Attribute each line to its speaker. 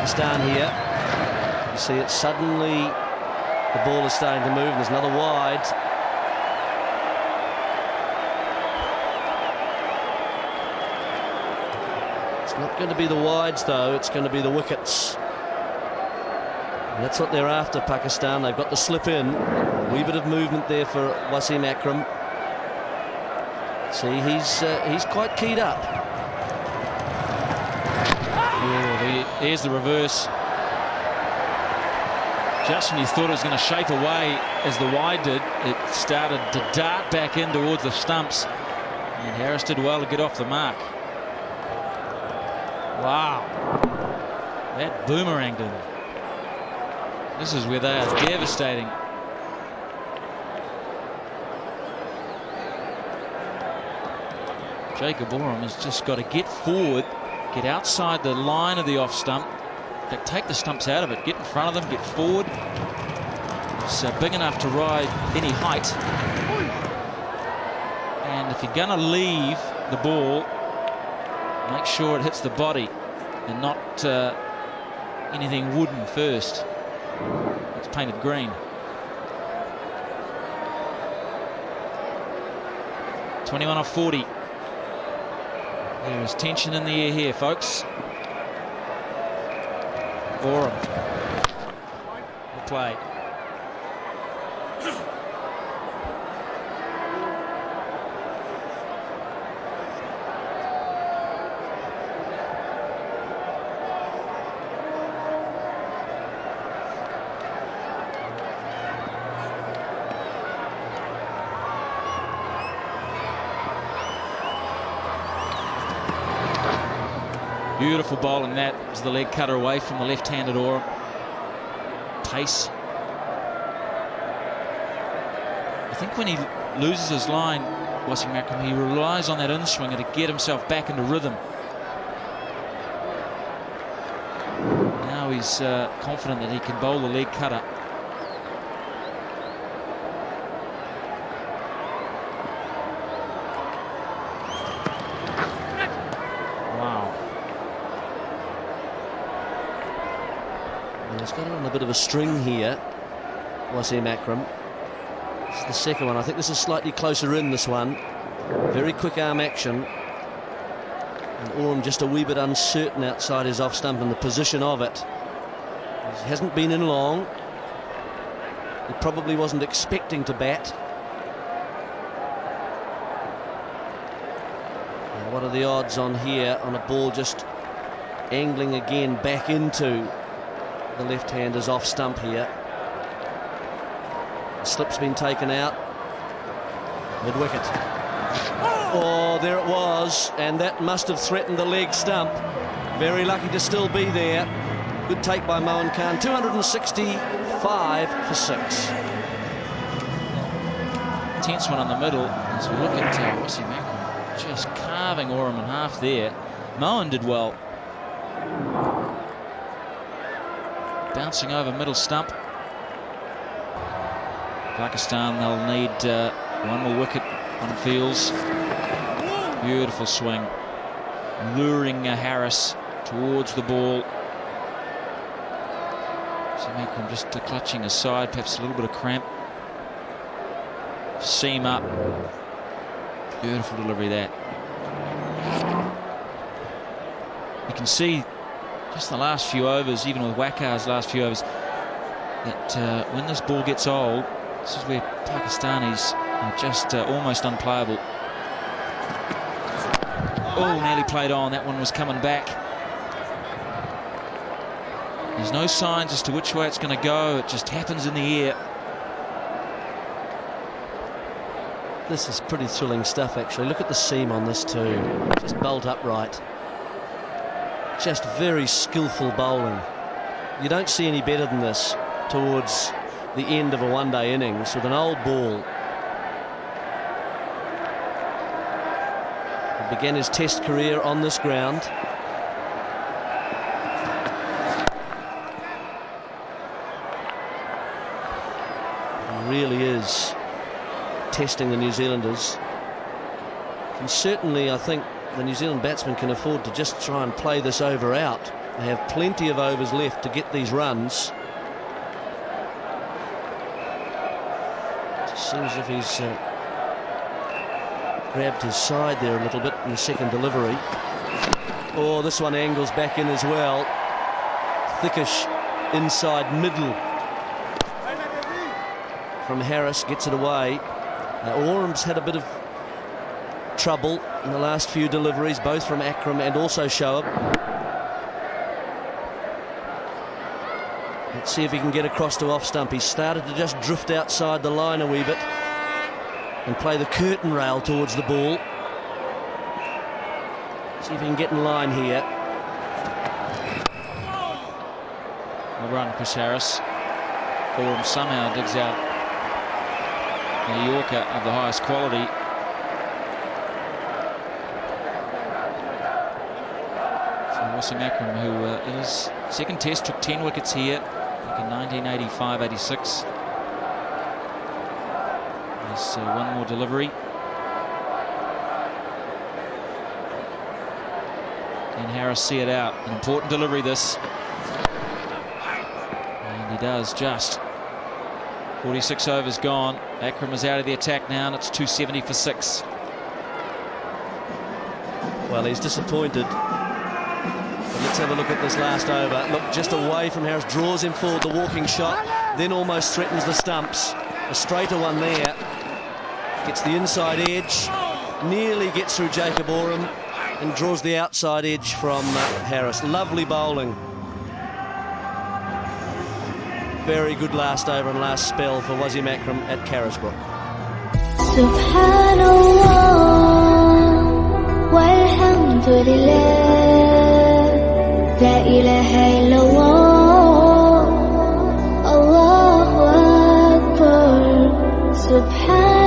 Speaker 1: Pakistan here. You see it suddenly, the ball is starting to move, and there's another wide. It's not going to be the wides though, it's going to be the wickets. And that's what they're after, Pakistan. They've got the slip in. A wee bit of movement there for Wasim Akram. See, he's quite keyed up.
Speaker 2: Oh, there's the reverse. Just when you thought it was going to shape away as the wide did, it started to dart back in towards the stumps. And Harris did well to get off the mark. Wow. That boomeranged in. This is where they are devastating. Jacob Oram has just got to get forward, get outside the line of the off stump, take the stumps out of it, get in front of them, get forward. It's big enough to ride any height. And if you're going to leave the ball, make sure it hits the body and not anything wooden first. It's painted green. 21 off 40. There is tension in the air here, folks. Oram. Well played. Beautiful bowling that as the leg cutter away from the left-handed Oram. Pace. I think when he loses his line, Wasim Akram, he relies on that in-swinger to get himself back into rhythm. Now he's confident that he can bowl the leg cutter.
Speaker 1: He's got it on a bit of a string here, Wasim Akram. It's the second one. I think this is slightly closer in, this one. Very quick arm action. And Oram just a wee bit uncertain outside his off stump and the position of it. He hasn't been in long. He probably wasn't expecting to bat. Now, what are the odds on here on a ball just angling again back into the left-hander's off stump here? The slip's been taken out. Mid-wicket. Oh, there it was, and that must have threatened the leg stump. Very lucky to still be there. Good take by Mohan Khan. 265 for 6.
Speaker 2: Tense one on the middle as we look at Wasim Akram just carving Oram in half there. Mohan did well. Bouncing over middle stump. Pakistan, they'll need one more wicket on fields. Beautiful swing. Luring Harris towards the ball. So Akram just clutching aside, perhaps a little bit of cramp. Seam up. Beautiful delivery that. You can see just the last few overs, even with Wakar's last few overs, that when this ball gets old, this is where Pakistanis are just almost unplayable. Oh, nearly played on. That one was coming back. There's no signs as to which way it's going to go. It just happens in the air.
Speaker 1: This is pretty thrilling stuff, actually. Look at the seam on this too. Just bolt upright. Just very skillful bowling. You don't see any better than this towards the end of a one-day innings with an old ball. He began his test career on this ground. He really is testing the New Zealanders. And certainly I think the New Zealand batsmen can afford to just try and play this over out They have plenty of overs left to get these runs. It seems as if he's grabbed his side there a little bit in the second delivery. Oh, this one angles back in as well. Thickish inside middle from Harris, gets it away. Orum's had a bit of trouble in the last few deliveries, both from Akram and also Shoaib. Let's see if he can get across to off stump. He started to just drift outside the line a wee bit and play the curtain rail towards the ball. See if he can get in line here.
Speaker 2: Well run, Chris Harris. Oram somehow digs out a Yorker of the highest quality. So Wasim Akram, who in his second test took 10 wickets here, like in 1985-86. There's one more delivery. And Harris see it out. An important delivery this. And he does just. 46 overs gone. Akram is out of the attack now, and it's 270 for 6.
Speaker 1: Well, he's disappointed. But let's have a look at this last over. Look, just away from Harris, draws him forward, the walking shot, then almost threatens the stumps. A straighter one there. Gets the inside edge, nearly gets through Jacob Oram, and draws the outside edge from Harris. Lovely bowling. Very good last over and last spell for Wasim Akram at Carisbrook.
Speaker 3: Subhanallah walhamdulillah la ilaha illallah Allahu Akbar Subhanallah.